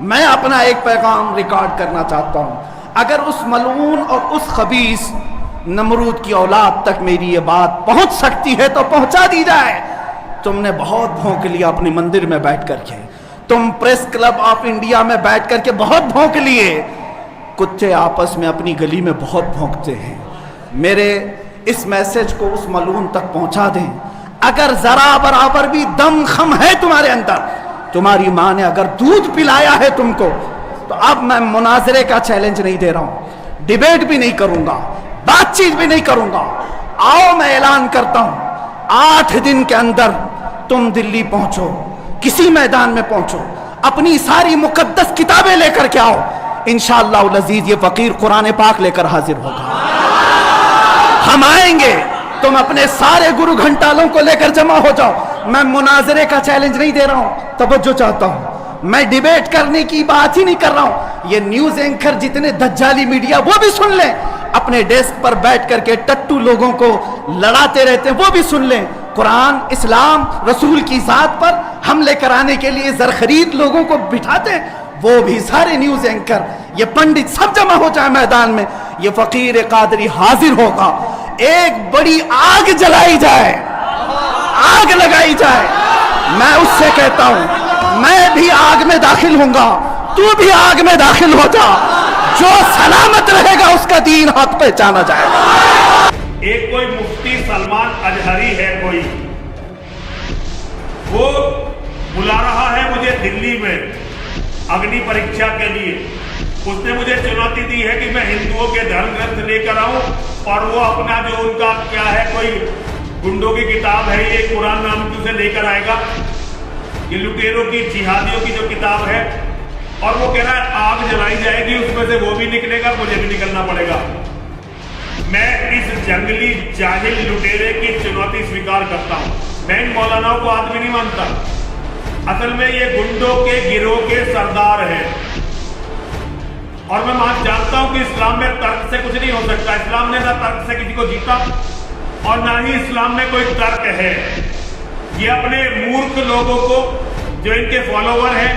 میں اپنا ایک پیغام ریکارڈ کرنا چاہتا ہوں. اگر اس ملعون اور اس خبیث نمرود کی اولاد تک میری یہ بات پہنچ سکتی ہے تو پہنچا دی جائے. تم نے بہت بھونک لیا اپنی مندر میں بیٹھ کر کے, تم پریس کلب آف انڈیا میں بیٹھ کر کے بہت بھونک لیے. کتے آپس میں اپنی گلی میں بہت بھونکتے ہیں. میرے اس میسج کو اس ملعون تک پہنچا دیں. اگر ذرا برابر بھی دم خم ہے تمہارے اندر, تمہاری ماں نے اگر دودھ پلایا ہے تم کو, تو اب میں مناظرے کا چیلنج نہیں دے رہا ہوں, ڈیبیٹ بھی نہیں کروں گا, بات چیت بھی نہیں کروں گا. آؤ میں اعلان کرتا ہوں, 8 دن کے اندر تم دلی پہنچو, کسی میدان میں پہنچو, اپنی ساری مقدس کتابیں لے کر کے آؤ. انشاءاللہ العزیز یہ فقیر قرآن پاک لے کر حاضر ہوگا. ہم آئیں گے, تم اپنے سارے گرو گھنٹالوں کو لے کر جمع ہو جاؤ. میں مناظرے کا چیلنج نہیں دے رہا ہوں, توجہ چاہتا ہوں. میں ڈیبیٹ کرنے کی بات ہی نہیں کر رہا ہوں. یہ نیوز اینکر جتنے دجالی میڈیا وہ بھی سن لیں, اپنے ڈیسک پر بیٹھ کر کے ٹٹو لوگوں کو لڑاتے رہتے ہیں وہ بھی سن لیں. قرآن, اسلام, رسول کی ذات پر حملے کرانے کے لیے زرخرید لوگوں کو بٹھاتے ہیں, وہ بھی سارے نیوز اینکر, یہ پنڈت سب جمع ہو جائے میدان میں. یہ فقیر قادری حاضر ہوگا. ایک بڑی آگ جلائی جائے, آگ لگائی جائے. میں اس سے کہتا ہوں میں بھی آگ میں داخل ہوں گا, تو بھی آگ میں داخل ہو جا. جو سلامت رہے گا اس کا دین حق پہچانا جائے گا. ایک کوئی مفتی سلمان اجہری ہے, کوئی وہ بلا رہا ہے مجھے دلی میں اگنی پریکشا کے لیے. اس نے مجھے چنوتی دی ہے کہ میں ہندوؤں کے دھرم گرنتھ لے کر آؤں, اور وہ اپنا جو ان کا کیا ہے کوئی گنڈوں کی کتاب ہے, یہ قرآن نام کی اسے لے کر آئے گا. یہ لٹیروں کی, جہادیوں کی جو کتاب ہے, اور وہ کہہ رہا ہے آگ جلائی جائے گی, اس میں سے وہ بھی نکلے گا, مجھے بھی نکلنا پڑے گا. میں اس جنگلی جاہل لٹیرے کی چنوتی سویکار کرتا ہوں. میں ان مولاناؤں کو آدمی نہیں مانتا. اصل میں یہ گنڈوں کے گروہ کے سردار ہیں, اور میں جانتا ہوں کہ اسلام میں ترک سے کچھ نہیں ہو سکتا. اسلام نے نہ ترک سے کسی کو جیتا, اور نہ ہی اسلام میں کوئی ترک ہے. یہ اپنے مورکھ لوگوں کو, جو ان کے فالوور ہیں,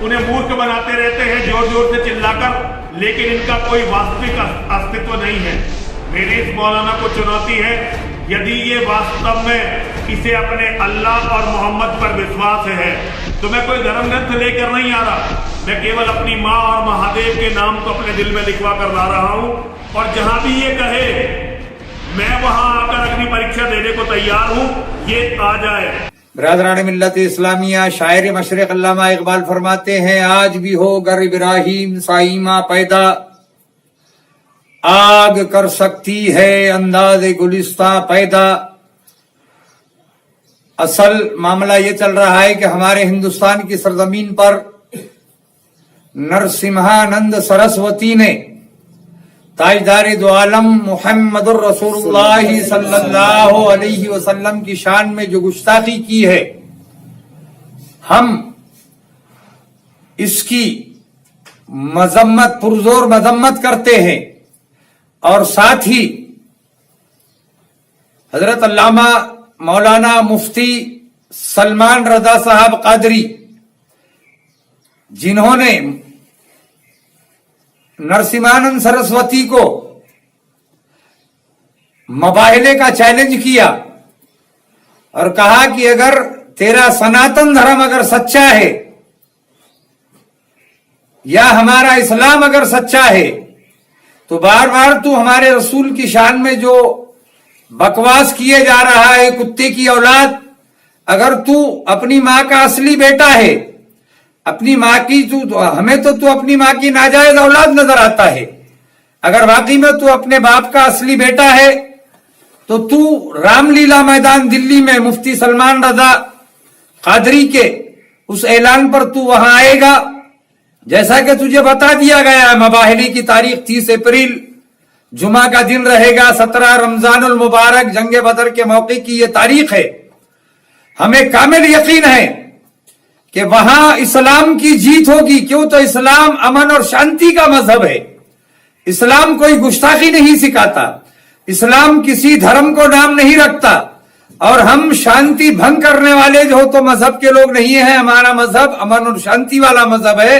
انہیں مورکھ بناتے رہتے ہیں زور زور سے چلا کر, لیکن ان کا کوئی واستوک استتو نہیں ہے. میری اس مولانا کو چنوتی ہے, یدی یہ واستو میں اسے اپنے اللہ اور محمد پر وشواس ہے, تو میں کوئی دھرم گرنتھ لے کر نہیں آ رہا. میں کیول اپنی ماں اور مہادیو کے نام کو اپنے دل میں لکھوا کر لا رہا ہوں, اور جہاں بھی یہ کہے میں وہاں آ کر اگنی پریکشا دینے کو تیار ہوں, یہ آ جائے. برادران ملت اسلامیہ, شاعر مشرق علامہ اقبال فرماتے ہیں, آج بھی ہو گر ابراہیم سائیمہ پیدا, آگ کر سکتی ہے انداز گلستہ پیدا. اصل معاملہ یہ چل رہا ہے کہ ہمارے ہندوستان کی سرزمین پر نرسمہانند سرسوتی نے تاجدار دو عالم محمد الرسول اللہ صلی اللہ علیہ وسلم کی شان میں جو گستاخی کی ہے, ہم اس کی مذمت, پرزور مذمت کرتے ہیں. اور ساتھ ہی حضرت علامہ مولانا مفتی سلمان رضا صاحب قادری, جنہوں نے نرسمہانند سرسوتی کو مباہلے کا چیلنج کیا اور کہا کہ اگر تیرا سناتن دھرم اگر سچا ہے, یا ہمارا اسلام اگر سچا ہے, تو بار بار تو ہمارے رسول کی شان میں جو بکواس کیے جا رہا ہے, کتے کی اولاد, اگر تو اپنی ماں کا اصلی بیٹا ہے, اپنی ماں کی ہمیں تو اپنی ماں کی ناجائز اولاد نظر آتا ہے. اگر واقعی میں تو اپنے باپ کا اصلی بیٹا ہے, تو رام لیلا میدان دلی میں مفتی سلمان رضا قادری کے اس اعلان پر تو وہاں آئے گا. جیسا کہ تجھے بتا دیا گیا ہے, مباہلے کی تاریخ 30 اپریل جمعہ کا دن رہے گا, 17 رمضان المبارک جنگ بدر کے موقع کی یہ تاریخ ہے. ہمیں کامل یقین ہے کہ وہاں اسلام کی جیت ہوگی. کیوں؟ تو اسلام امن اور شانتی کا مذہب ہے. اسلام کوئی گستاخی نہیں سکھاتا, اسلام کسی دھرم کو نام نہیں رکھتا, اور ہم شانتی بھنگ کرنے والے جو تو مذہب کے لوگ نہیں ہیں. ہمارا مذہب امن اور شانتی والا مذہب ہے,